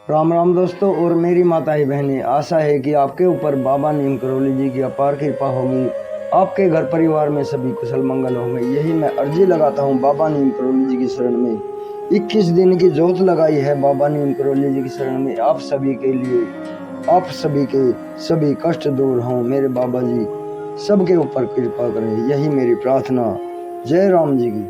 राम राम दोस्तों और मेरी माताएं बहनें, आशा है कि आपके ऊपर बाबा नीम करौली जी की अपार कृपा होगी। आपके घर परिवार में सभी कुशल मंगल होंगे, यही मैं अर्जी लगाता हूँ बाबा नीम करौली जी की शरण में। 21 दिन की जोत लगाई है बाबा नीम करौली जी की शरण में, आप सभी के लिए, आप सभी के सभी कष्ट दूर हों। मेरे बाबा जी सबके ऊपर कृपा करें, यही मेरी प्रार्थना। जय राम जी की।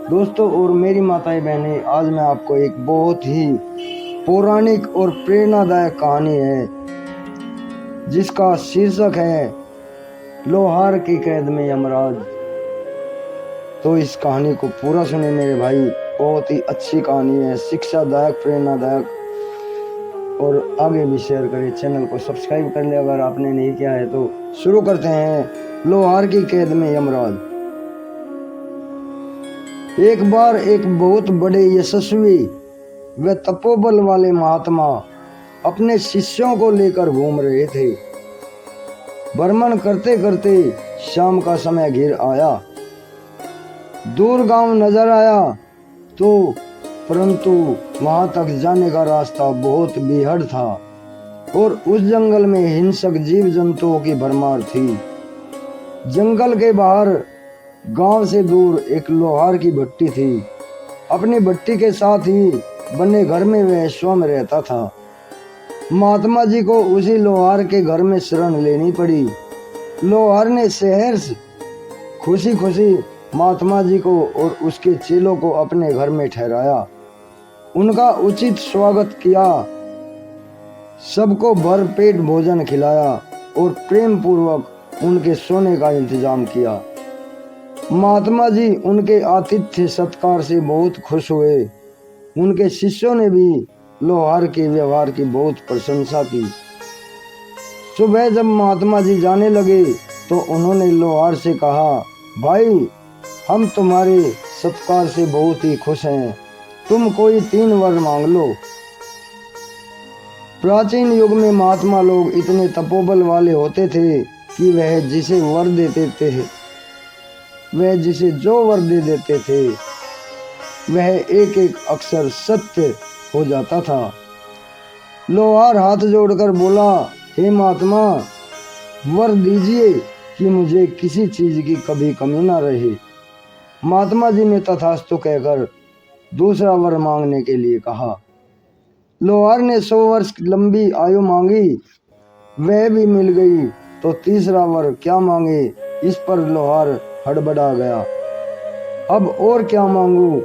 दोस्तों और मेरी माताएं बहनें, आज मैं आपको एक बहुत ही पौराणिक और प्रेरणादायक कहानी है जिसका शीर्षक है लोहार की कैद में यमराज। तो इस कहानी को पूरा सुने मेरे भाई, बहुत ही अच्छी कहानी है, शिक्षादायक, प्रेरणादायक। और आगे भी शेयर करें, चैनल को सब्सक्राइब कर ले अगर आपने नहीं किया है तो। शुरू करते हैं लोहार की कैद में यमराज। एक बार एक बहुत बड़े यशस्वी वे तपोबल वाले महात्मा अपने शिष्यों को लेकर घूम रहे थे। भ्रमण करते करते शाम का समय घिर आया। दूर गांव नजर आया तो परंतु वहां तक जाने का रास्ता बहुत बीहड़ था और उस जंगल में हिंसक जीव जंतुओं की भरमार थी। जंगल के बाहर गांव से दूर एक लोहार की भट्टी थी। अपनी भट्टी के साथ ही बने घर में वह स्वयं रहता था। महात्मा जी को उसी लोहार के घर में शरण लेनी पड़ी। लोहार ने शहर से खुशी खुशी महात्मा जी को और उसके चेलों को अपने घर में ठहराया, उनका उचित स्वागत किया, सबको भरपेट भोजन खिलाया और प्रेम पूर्वक उनके सोने का इंतजाम किया। महात्मा जी उनके आतिथ्य सत्कार से बहुत खुश हुए। उनके शिष्यों ने भी लोहार के व्यवहार की बहुत प्रशंसा की। सुबह जब महात्मा जी जाने लगे तो उन्होंने लोहार से कहा, भाई हम तुम्हारे सत्कार से बहुत ही खुश हैं, तुम कोई 3 वर मांग लो। प्राचीन युग में महात्मा लोग इतने तपोबल वाले होते थे कि वह जिसे जो वर दे देते थे वह एक एक अक्षर सत्य हो जाता था। लोहार हाथ जोड़कर बोला, हे महात्मा, वर दीजिए कि मुझे किसी चीज की कभी कमी ना रहे। महात्मा जी ने तथास्तु कहकर दूसरा वर मांगने के लिए कहा। लोहार ने 100 वर्ष लंबी आयु मांगी, वह भी मिल गई, तो तीसरा वर क्या मांगे, इस पर लोहार हड़बड़ा गया। अब और क्या मांगू,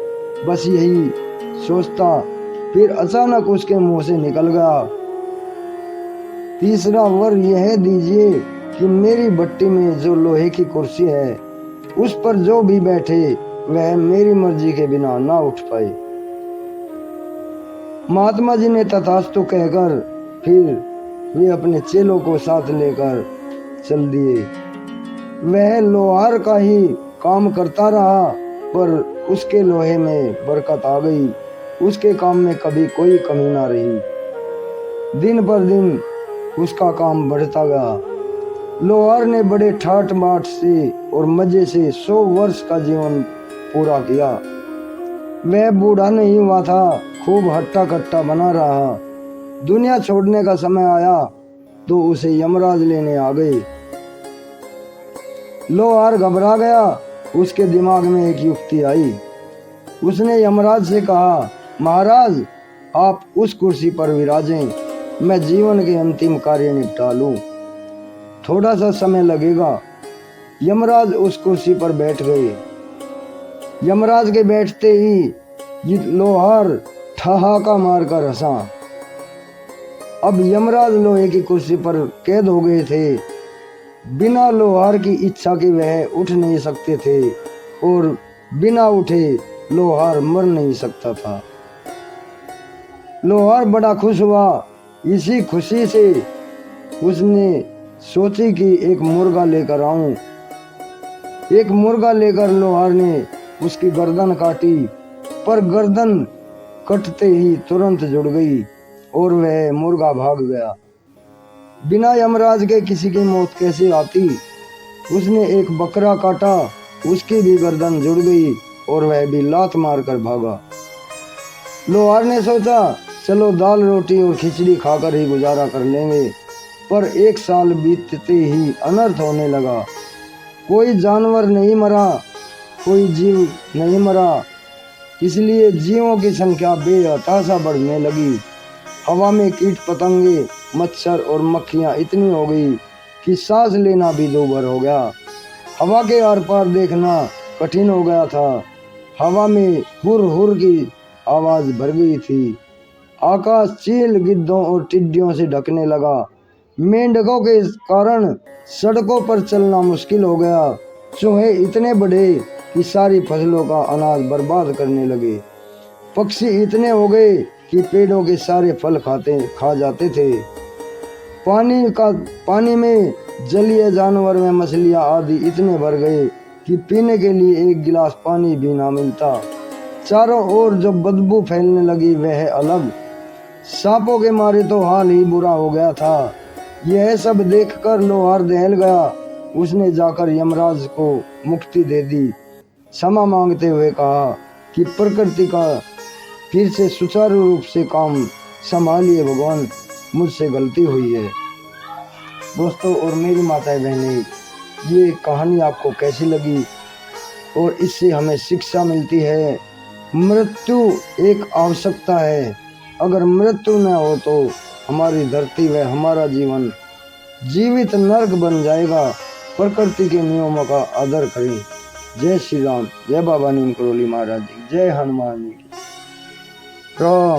बस यही सोचता, फिर अचानक उसके मुंह से निकल गया, तीसरा वर यह दीजिए कि मेरी भट्टी में जो लोहे की कुर्सी है उस पर जो भी बैठे वह मेरी मर्जी के बिना ना उठ पाए। महात्मा जी ने तथास्तु कहकर फिर वे अपने चेलों को साथ लेकर चल दिए। वह लोहार का ही काम करता रहा, पर उसके लोहे में बरकत आ गई, उसके काम में कभी कोई कमी ना रही। दिन पर दिन उसका काम बढ़ता गया। लोहार ने बड़े ठाट बाट से और मजे से 100 वर्ष का जीवन पूरा किया। वह बूढ़ा नहीं हुआ था, खूब हट्टा कट्टा बना रहा। दुनिया छोड़ने का समय आया तो उसे यमराज लेने आ गए। लोहार घबरा गया, उसके दिमाग में एक युक्ति आई। उसने यमराज से कहा, महाराज आप उस कुर्सी पर विराजें, मैं जीवन के अंतिम कार्य निपटा लूं, थोड़ा सा समय लगेगा। यमराज उस कुर्सी पर बैठ गए। यमराज के बैठते ही लोहार ठहाका मारकर हंसा। अब यमराज लोहे की कुर्सी पर कैद हो गए थे। बिना लोहार की इच्छा के वह उठ नहीं सकते थे और बिना उठे लोहार मर नहीं सकता था। लोहार बड़ा खुश हुआ। इसी खुशी से उसने सोची कि एक मुर्गा लेकर आऊं। एक मुर्गा लेकर लोहार ने उसकी गर्दन काटी, पर गर्दन कटते ही तुरंत जुड़ गई और वह मुर्गा भाग गया। बिना यमराज के किसी की मौत कैसे आती। उसने एक बकरा काटा, उसकी भी गर्दन जुड़ गई और वह भी लात मारकर भागा। लोहार ने सोचा चलो दाल रोटी और खिचड़ी खाकर ही गुजारा कर लेंगे। पर 1 साल बीतते ही अनर्थ होने लगा। कोई जानवर नहीं मरा, कोई जीव नहीं मरा, इसलिए जीवों की संख्या बेतहाशा बढ़ने लगी। हवा में कीट पतंगे, मच्छर और मक्खियाँ इतनी हो गई कि सांस लेना भी दूभर हो गया। हवा के आर पार देखना कठिन हो गया था। हवा में हुर हुर की आवाज भर गई थी। आकाश चील, गिद्धों और टिड्डियों से ढकने लगा। मेंढकों के कारण सड़कों पर चलना मुश्किल हो गया। चूहे इतने बढ़े कि सारी फसलों का अनाज बर्बाद करने लगे। पक्षी इतने हो गए कि पेड़ों के सारे फल खा जाते थे। पानी में जलीय जानवर में मछलियां आदि इतने भर गए कि पीने के लिए 1 गिलास पानी भी ना मिलता। चारों ओर जो बदबू फैलने लगी वह अलग। सांपों के मारे तो हाल ही बुरा हो गया था। यह सब देखकर लोहार दहल गया। उसने जाकर यमराज को मुक्ति दे दी। क्षमा मांगते हुए कहा कि प्रकृति का फिर से सुचारू रूप से काम संभालिए भगवान, मुझसे गलती हुई है। दोस्तों और मेरी माताएं बहनें, ये कहानी आपको कैसी लगी और इससे हमें शिक्षा मिलती है। मृत्यु एक आवश्यकता है। अगर मृत्यु न हो तो हमारी धरती व हमारा जीवन जीवित नर्क बन जाएगा। प्रकृति के नियमों का आदर करें। जय श्री राम, जय बाबा नीम करोली महाराज जी, जय हनुमान जी की। राम।